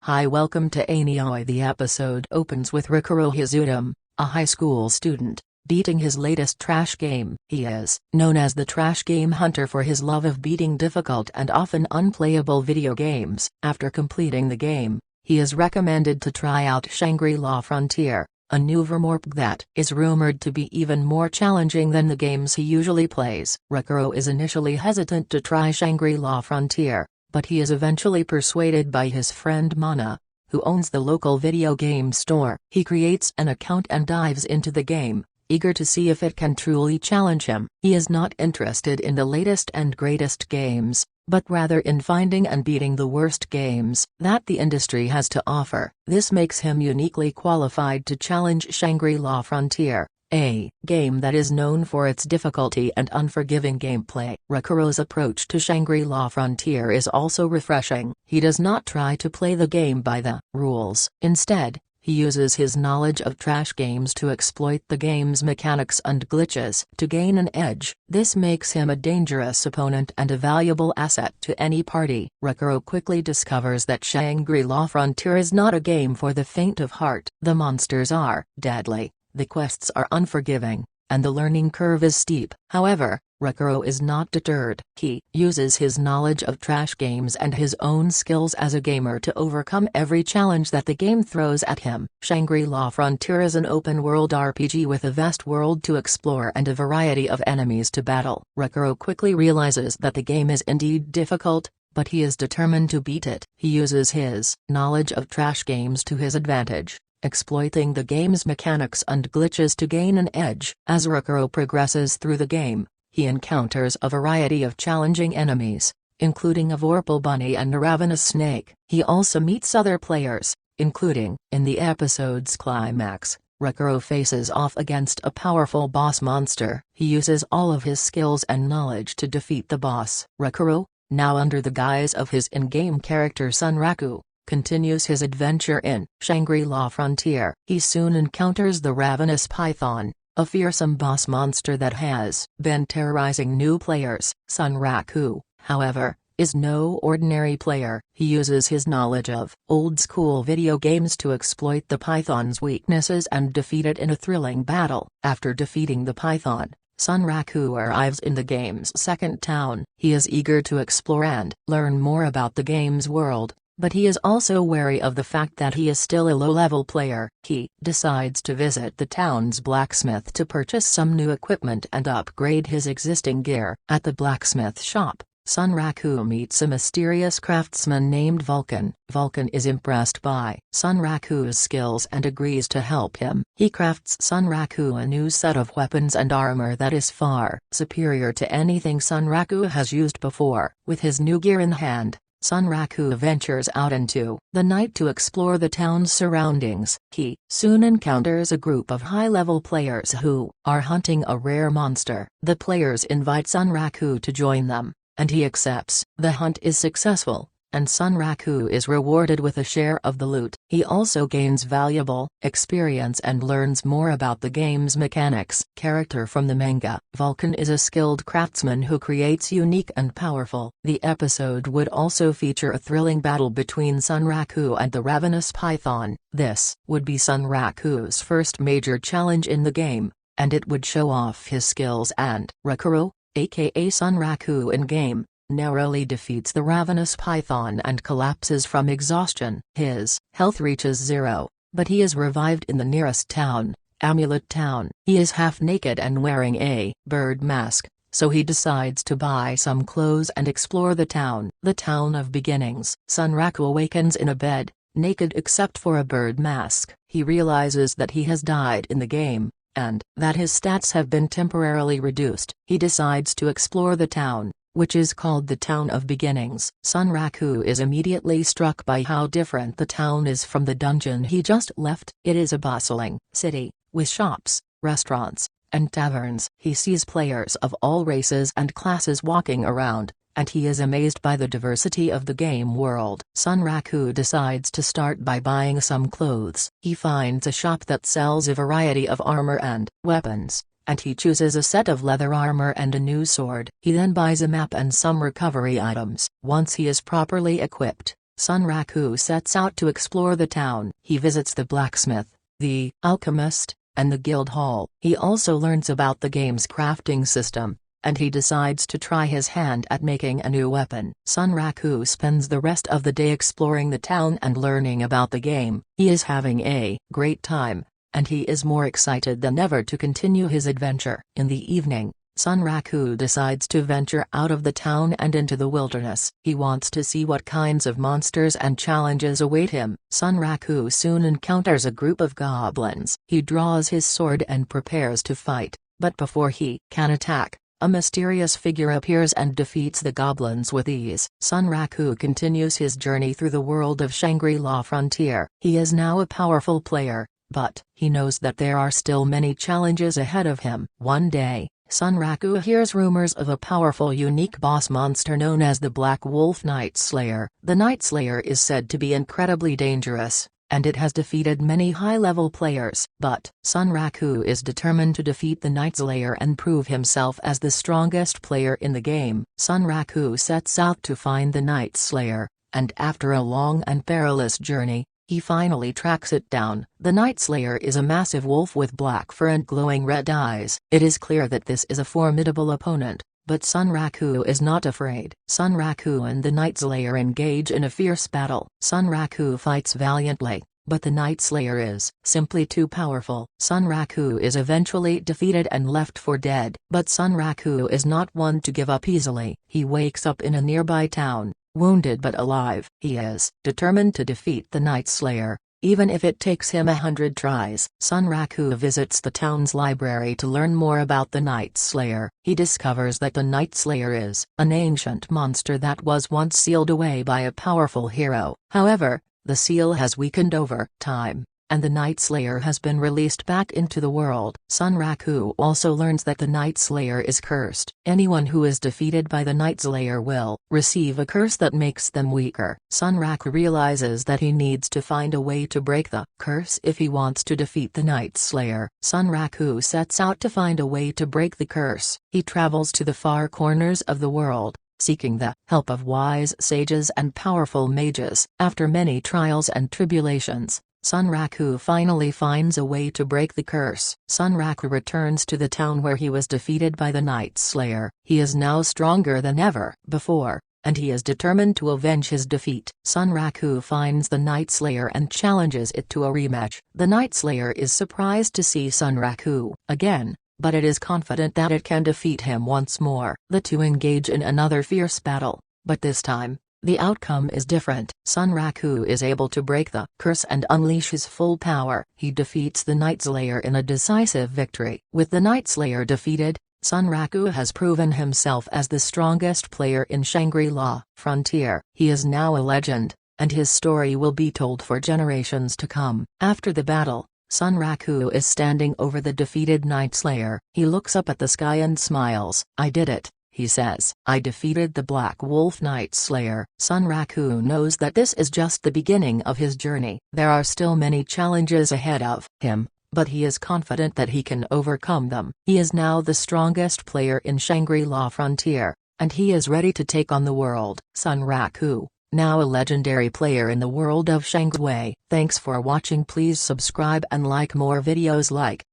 Hi, welcome to Anioi. The episode opens with Rikuro Hizudam, a high school student, beating his latest trash game. He is known as the Trash Game Hunter for his love of beating difficult and often unplayable video games. After completing the game, he is recommended to try out Shangri-La Frontier, a new VRMorpg that is rumored to be even more challenging than the games he usually plays. Rikuro is initially hesitant to try Shangri-La Frontier, but he is eventually persuaded by his friend Mana, who owns the local video game store. He creates an account and dives into the game, eager to see if it can truly challenge him. He is not interested in the latest and greatest games, but rather in finding and beating the worst games that the industry has to offer. This makes him uniquely qualified to challenge Shangri-La Frontier, a game that is known for its difficulty and unforgiving gameplay. Rikuro's approach to Shangri-La Frontier is also refreshing. He does not try to play the game by the rules. Instead, he uses his knowledge of trash games to exploit the game's mechanics and glitches to gain an edge. This makes him a dangerous opponent and a valuable asset to any party. Rikuro quickly discovers that Shangri-La Frontier is not a game for the faint of heart. The monsters are deadly, the quests are unforgiving, and the learning curve is steep. However, Rikuro is not deterred. He uses his knowledge of trash games and his own skills as a gamer to overcome every challenge that the game throws at him. Shangri-La Frontier is an open-world RPG with a vast world to explore and a variety of enemies to battle. Rikuro quickly realizes that the game is indeed difficult, but he is determined to beat it. He uses his knowledge of trash games to his advantage, exploiting the game's mechanics and glitches to gain an edge. As Rikuro progresses through the game, he encounters a variety of challenging enemies, including a Vorpal bunny and a ravenous snake. He also meets other players, including, in the episode's climax, Rikuro faces off against a powerful boss monster. He uses all of his skills and knowledge to defeat the boss. Rikuro, now under the guise of his in-game character Sunraku, continues his adventure in Shangri-La Frontier. He soon encounters the Ravenous Python, a fearsome boss monster that has been terrorizing new players. Sunraku, however, is no ordinary player. He uses his knowledge of old-school video games to exploit the Python's weaknesses and defeat it in a thrilling battle. After defeating the Python, Sunraku arrives in the game's second town. He is eager to explore and learn more about the game's world, but he is also wary of the fact that he is still a low-level player. He decides to visit the town's blacksmith to purchase some new equipment and upgrade his existing gear. At the blacksmith shop, Sunraku meets a mysterious craftsman named Vulcan. Vulcan is impressed by Sunraku's skills and agrees to help him. He crafts Sunraku a new set of weapons and armor that is far superior to anything Sunraku has used before. With his new gear in hand, Sunraku ventures out into the night to explore the town's surroundings. He soon encounters a group of high-level players who are hunting a rare monster. The players invite Sunraku to join them, and he accepts. The hunt is successful, and Sunraku is rewarded with a share of the loot. He also gains valuable experience and learns more about the game's mechanics. Character from the manga: Vulcan is a skilled craftsman who creates unique and powerful. The episode would also feature a thrilling battle between Sunraku and the Ravenous Python. This would be Sunraku's first major challenge in the game, and it would show off his skills. And Rikuro, aka Sunraku in-game, narrowly defeats the Ravenous Python and collapses from exhaustion. His health reaches 0, but he is revived in the nearest town, Amulet Town. He is half naked and wearing a bird mask, so he decides to buy some clothes and explore the town. The Town of Beginnings. Sunraku awakens in a bed, naked except for a bird mask. He realizes that he has died in the game, and that his stats have been temporarily reduced. He decides to explore the town, which is called the Town of Beginnings. Sunraku is immediately struck by how different the town is from the dungeon he just left. It is a bustling city, with shops, restaurants, and taverns. He sees players of all races and classes walking around, and he is amazed by the diversity of the game world. Sunraku decides to start by buying some clothes. He finds a shop that sells a variety of armor and weapons, and he chooses a set of leather armor and a new sword. He then buys a map and some recovery items. Once he is properly equipped, Sun Raku sets out to explore the town. He visits the blacksmith, the alchemist, and the guild hall. He also learns about the game's crafting system, and he decides to try his hand at making a new weapon. Sun Raku spends the rest of the day exploring the town and learning about the game. He is having a great time, and he is more excited than ever to continue his adventure. In the evening, Sun Raku decides to venture out of the town and into the wilderness. He wants to see what kinds of monsters and challenges await him. Sun Raku soon encounters a group of goblins. He draws his sword and prepares to fight, but before he can attack, a mysterious figure appears and defeats the goblins with ease. Sun Raku continues his journey through the world of Shangri-La Frontier. He is now a powerful player, but he knows that there are still many challenges ahead of him. One day, Sun Raku hears rumors of a powerful unique boss monster known as the Black Wolf Night Slayer. The Night Slayer is said to be incredibly dangerous, and it has defeated many high-level players. But Sun Raku is determined to defeat the Night Slayer and prove himself as the strongest player in the game. Sun Raku sets out to find the Night Slayer, and after a long and perilous journey, he finally tracks it down. The Night Slayer is a massive wolf with black fur and glowing red eyes. It is clear that this is a formidable opponent, but Sun Raku is not afraid. Sun Raku and the Night Slayer engage in a fierce battle. Sun Raku fights valiantly, but the Night Slayer is simply too powerful. Sun Raku is eventually defeated and left for dead. But Sun Raku is not one to give up easily. He wakes up in a nearby town, wounded but alive. He is determined to defeat the Night Slayer, even if it takes him 100 tries. Sun Raku visits the town's library to learn more about the Night Slayer. He discovers that the Night Slayer is an ancient monster that was once sealed away by a powerful hero. However, the seal has weakened over time, and the Night Slayer has been released back into the world. Sun Raku also learns that the Night Slayer is cursed. Anyone who is defeated by the Night Slayer will receive a curse that makes them weaker. Sun Raku realizes that he needs to find a way to break the curse if he wants to defeat the Night Slayer. Sun Raku sets out to find a way to break the curse. He travels to the far corners of the world, seeking the help of wise sages and powerful mages. After many trials and tribulations, Sun Raku finally finds a way to break the curse. Sun Raku returns to the town where he was defeated by the Night Slayer. He is now stronger than ever before, and he is determined to avenge his defeat. Sun Raku finds the Night Slayer and challenges it to a rematch. The Night Slayer is surprised to see Sun Raku again, but it is confident that it can defeat him once more. The two engage in another fierce battle, but this time, the outcome is different. Sun Raku is able to break the curse and unleash his full power. He defeats the Night Slayer in a decisive victory. With the Night Slayer defeated, Sun Raku has proven himself as the strongest player in Shangri-La Frontier. He is now a legend, and his story will be told for generations to come. After the battle, Sun Raku is standing over the defeated Night Slayer. He looks up at the sky and smiles. "I did it," he says. "I defeated the Black Wolf Night Slayer." Sun Raku knows that this is just the beginning of his journey. There are still many challenges ahead of him, but he is confident that he can overcome them. He is now the strongest player in Shangri-La Frontier, and he is ready to take on the world. Sun Raku, now a legendary player in the world of Shangri-La. Thanks for watching. Please subscribe and like more videos like